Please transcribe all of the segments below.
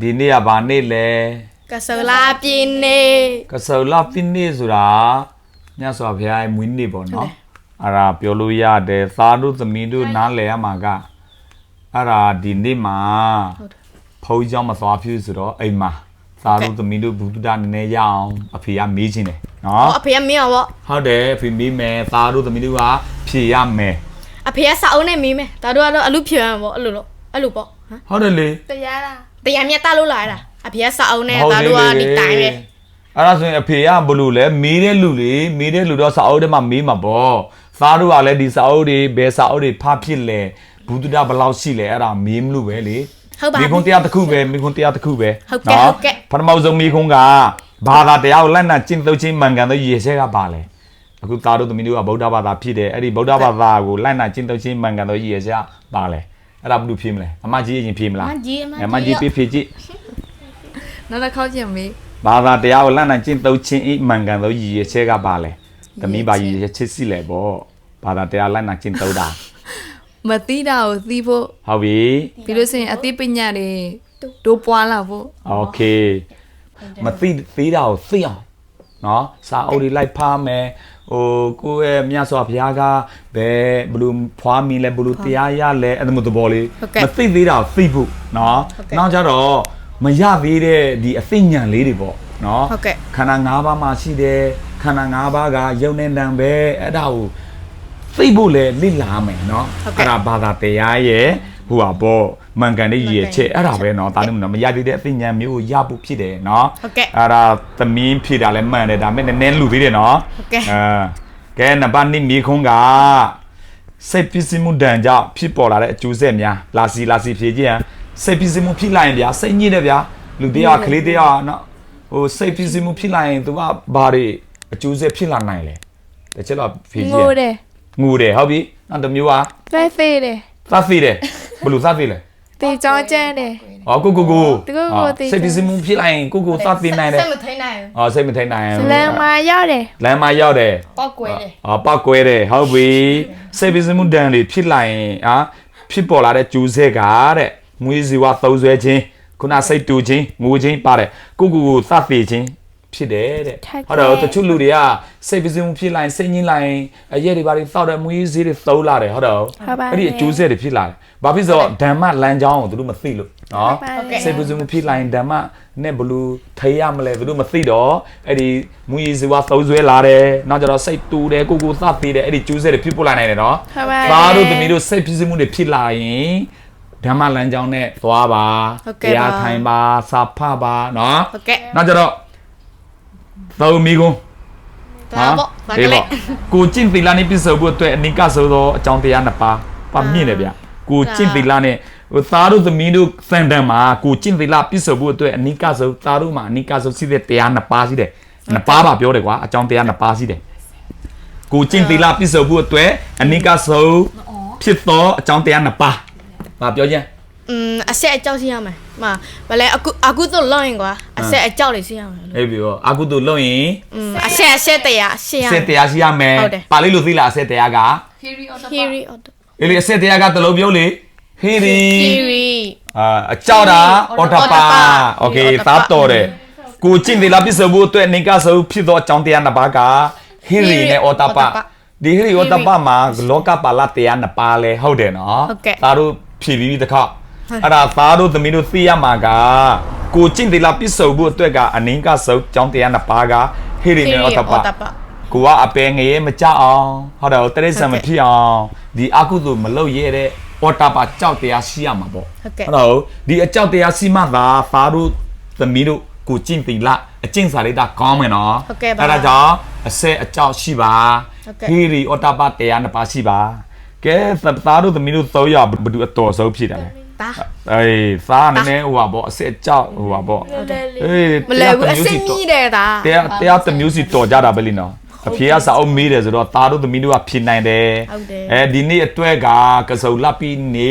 ဒီနေ့ကဘာနေ့လဲကဆလာပြင်းနေ ကဆလာပြင်းနေဆိုတာညဆိုဖျားမွေးနေ့ပေါ့နော်အဲ့ဒါပြောလို့ရတယ်သားတို့သမီးတို့နားလည်ရမှာကအဲ့ဒါဒီနေ့မှာဖုန်းကြောင့်မသွားဖြစ်ဆိုတော့အိမ်မှာသားတို့သမီးတို့ဘုဒ္ဓနည်းနည်းရအောင်အဖေကမေးခြင်းတယ်နော်အဖေကမေးအောင်ပေါ့ဟုတ်တယ်အဖေမေးမယ်သားတို့သမီးတို့ကဖြေရမယ်အဖေကစာအုပ်နဲ့မေးမယ်ဒါတို့ကတော့အလူဖြေရမှာပေါ့အဲ့လိုပေါ့ဟုတ်တယ်လေတရားလားတရားမြတ်တလို့လာရတာအဖေကစာအုပ်နဲ့ဒါတို့ကဒီတိုင်းပဲအဲ့ဒါဆိုရင်အဖေကဘလို့လဲမေးတဲ့လူတော့စာအုပ်ထဲမှာမေးမှာပေါ့သားတို့ကလည်းဒီစာအုပ်တွေဘယ်စာအုပ်တွေဖတ်ဖြစ်လဲဘုဒ္ဓဘယ်လောက်ရှိလဲအဲ့ဒါမေးမလို့ပဲလေမိခွန်းတရားတစ်ခုပဲဟုတ်ကဲ့ပထမဆုံးမိခွန်းကဘာသာတရားကိုလက်နက်ကျင့်သုံးခြင်းမှန်ကန်သောရည်ဆဲကပါလဲအခုသားတို့သမီးတို့ကဗုဒ္ဓဘာသာဖြစ်တယ်အဲ့ဒီဗုဒ္ဓဘာသာကိုလက်နက်ကျင့်သုံးခြင်းမှန်ကန်သောရည်ဆဲကပါလဲအဲ့ဒါဘယ်လိုဖြေမလဲအမကြီးရင်ဖြေမလားအမကြီးဖြေကြည့်နောက်တစ်ခေါက်ကြည့်မေးဘာသာတရားကိုလက်နက်ကျင့်သုံးခြင်းဤမှန်ကန်သောရည်ဆဲကပါလဲသမီးပါရည်ချစ်စီလဲပေါ့ဘာသာတရားလက်နက်ကျင့်သုံးတာမသိတာကိုသိဖို့ဟုတ်ပြီပြီးလို့ဆိုရင်အသိပညာတွေတိုးပွားလာဖို့โอเคမသိသေးတာကိုသိအောင်เนาะစာအုပ်တွေလိုက်ဖားမယ်ဟိုကိုယ့်ရဲ့မြတ်စွာဘုရားကဘလူးဖွားမီလဲဘလူးတရားရလဲအဲ့လိုသဘောလေးမသိသေးတာကိုသိဖို့เนาะနောက်ကြတော့မရသေးတဲ့ဒီအသိဉာဏ်လေးတွေပေါ့เนาะခန္ဓာ၅ပါးမှာရှိတယ်ခန္ဓာ၅ပါးကယုံနေတံပဲအဲ့ဒါကိုသိဖို့လေလိလာမယ်เนาะအဲ့ဒါဘာသာတရားရဲ့ဟိုပါပေါ့မှန်ကန်တဲ့ရည်ချက်အဲ့ဒါပဲเนาะဒါနဲ့မရသေးတဲ့အသိဉာဏ်မျိုးကိုရဖို့ဖြစ်တယ်เนาะအဲ့ဒါသမီးဖြစ်တာလည်းမှန်တယ်ဒါမဲ့နည်းနည်းလူသေးတယ်เนาะကဲနံပါတ်2မိခွန်းကစိတ်ပစ္စည်းမှုဒဏ်ကြောင့်ဖြစ်ပေါ်လာတဲ့အကျိုးဆက်များလာစီဖြေကြည့်ရင်စိတ်ပစ္စည်းမှုဖြစ်လာရင်ဗျာစိတ်ညစ်တယ်ဗျာလူတရားကလေးတရားเนาะဟိုစိတ်ပစ္စည်းမှုဖြစ်လာရင်သူကဘာတွေအကျိုးဆက်ဖြစ်လာနိုင်လဲတချို့တော့ဖြေကြည့်ငိုတယ်ဟုတ်ပြီနောက်တစ်မျိုးကသက်သေးတယ်ဘယ်လိုသက်သေးလဲတေချောကျန်းတယ်ကိုစိတ်ပစ္စည်းမှုဖြစ်လာရင်ကိုသက်သေးနိုင်တယ်စိတ်မထိန်နိုင်စိတ်မထိန်နိုင်လမ်းမှာရောက်တယ်ပောက်ကွဲတယ်ဟုတ်ပြီစိတ်ပစ္စည်းမှုဒဏ်တွေဖြစ်လာရင်ဖြစ်ပေါ်လာတဲ့ကျိုးဆက်ကတဲ့ငွေစီဝါသုံးဆွဲခြင်းခုနစိတ်တူခြင်းငိုခြင်းပါတယ်ကိုသက်သေးခြင်းဖြစ်တယ်တဲ့ဟုတ်တော့တချို့လူတွေကစိတ်ပစ္စည်းမှုဖြစ်လာရင်စိတ်ညစ်လာရင်အရက်တွေဘာတွေသောက်တယ်မွေးစေးတွေသုံးလာတယ်ဟုတ်တော့အဲ့ဒီအကျိုးဆက်တွေဖြစ်လာတယ်ဘာဖြစ်ဆိုဓမ္မလမ်းကြောင်းကိုသူတို့မသိလို့နော်စိတ်ပစ္စည်းမှုဖြစ်လာရင်ဓမ္မနဲ့ဘလို့ထိရမလဲသူတို့မသိတော့အဲ့ဒီမွေးစေးဝါသုံးဆွဲလာတယ်နောက်ကျတော့စိတ်တူတယ်ကိုသတ်သေးတယ်အဲ့ဒီကျိုးဆက်တွေဖြစ်ပေါ်လာနိုင်တယ်နော်သားတို့သမီးတို့စိတ်ပစ္စည်းမှုတွေဖြစ်လာရင်ဓမ္မလမ်းကြောင်းနဲ့သွားပါတရားထိုင်ပါစာဖတ်ပါနော်နောက်ကျတော့သောမီကုန်းကိုကျင့်သီလနဲ့ပြည့်စုံဖို့အတွက်အနိကဆိုသောအကြောင်းတရားနှစ်ပါးပါမြင့်တယ်ဗျကိုကျင့်သီလနဲ့သားတို့သမီးတို့စံတန်မှာကိုကျင့်သီလပြည့်စုံဖို့အတွက်အနိကဆိုသားတို့မှာအနိကဆိုရှိတဲ့တရားနှစ်ပါးရှိတယ်နှစ်ပါးပါပြောတယ်ကွာအကြောင်းတရားနှစ်ပါးရှိတယ်ကိုကျင့်သီလပြည့်စုံဖို့အတွက်အနိကဆိုဖြစ်သောအကြောင်းတရားနှစ်ပါးပါပြောချင်းအဆက်အကြောက်ရှိရမယ်ဗလဲအကုသို့လုပ်ရင်ကွာအဆက်အကြောက်တွေရှိရမယ်အေးပြောအကုသို့လုပ်ရင်အဆက်တရားရှိရမယ်အဆက်တရားရှိရမယ်ပါဠိလိုသိလားအဆက်တရားက Hiri အေးလေအဆက်တရားကတလုံးပြောလေ Hiri အကြောက်တာ Ottappa โอเคသားတော်တယ်ကိုကျင့်သီလပြည့်စုံဖို့အတွက်နေကဆိုဖြစ်သောအကြောင်းတရားနှစ်ပါးက Hiri နဲ့ Ottappa ဒီ Hiri Ottappa မှာလောကပါဠိတရားနှစ်ပါးလဲဟုတ်တယ်နော်သားတို့ဖြည့်ပြီးတခါအဲ့ဒါသားတို့သမီးတို့သိရမှာကကိုကျင့်သီလပြည့်စုံဖို့အတွက်ကအနည်းကဆုံးကြောင်းတရားနှစ်ပါးကဟိရိနဲ့Ottappaကိုကအပယ်ငရဲမကြအောင်ဟုတ်တယ်တရိစ္ဆာန်မဖြစ်အောင်ဒီအကုသို့မလုပ်ရတဲ့Ottappaကြောက်တရားရှိရမှာပေါ့ဟုတ်တော့ဒီအကြောက်တရားရှိမှသာသားတို့သမီးတို့ကိုကျင့်သီလအကျင့်စာရိတ္တကောင်းမယ်နော်အဲ့ဒါကြောင့်အစဲအကြောက်ရှိပါဟိရိOttappaတရားနှစ်ပါးရှိပါကဲသားတို့သမီးတို့သုံးရဘယ်သူအတော်ဆုံးဖြစ်တယ်လဲအေးသားနည်းနည်းဟိုပါပေါ့အစစ်အကြောက်ဟိုပါပေါ့အေးမလဲဘူးအစစ်ကြီးတယ်ဒါတရားတစ်မျိုးစီတော်ကြတာပဲလीနော်အဖေကစာအုပ်မေးတယ်ဆိုတော့သားတို့သမီးတို့ကဖြေနိုင်တယ်အဲဒီနေ့အတွက်ကကစုံလပ်ပြီးနေ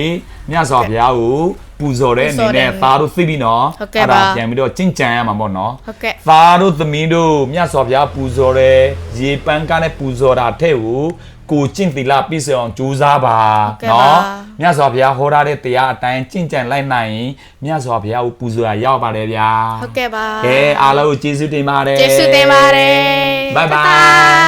မြတ်စွာဘုရားကိုပူဇော်တဲ့အနေနဲ့သားတို့သိပြီနော်အဲ့ဒါပြန်ပြီးတော့ကျင့်ကြံရမှာပေါ့နော်သားတို့သမီးတို့မြတ်စွာဘုရားပူဇော်တယ်ရေပန်းကားနဲ့ပူဇော်တာတဲ့ကို ကိုကျင့်သီလပြည့်စုံအောင်ကြိုးစားပါမြတ်စွာဘုရားဟောထားတဲ့တရားအတိုင်းကျင့်ကြံလိုက်နိုင်ရင်မြတ်စွာဘုရားကိုပူဇော်ရရောက်ပါတယ်ဗျာ ဟုတ်ကဲ့ပါ ကဲအားလုံးကိုကျေးဇူးတင်ပါတယ် ကျေးဇူးတင်ပါတယ် Bye bye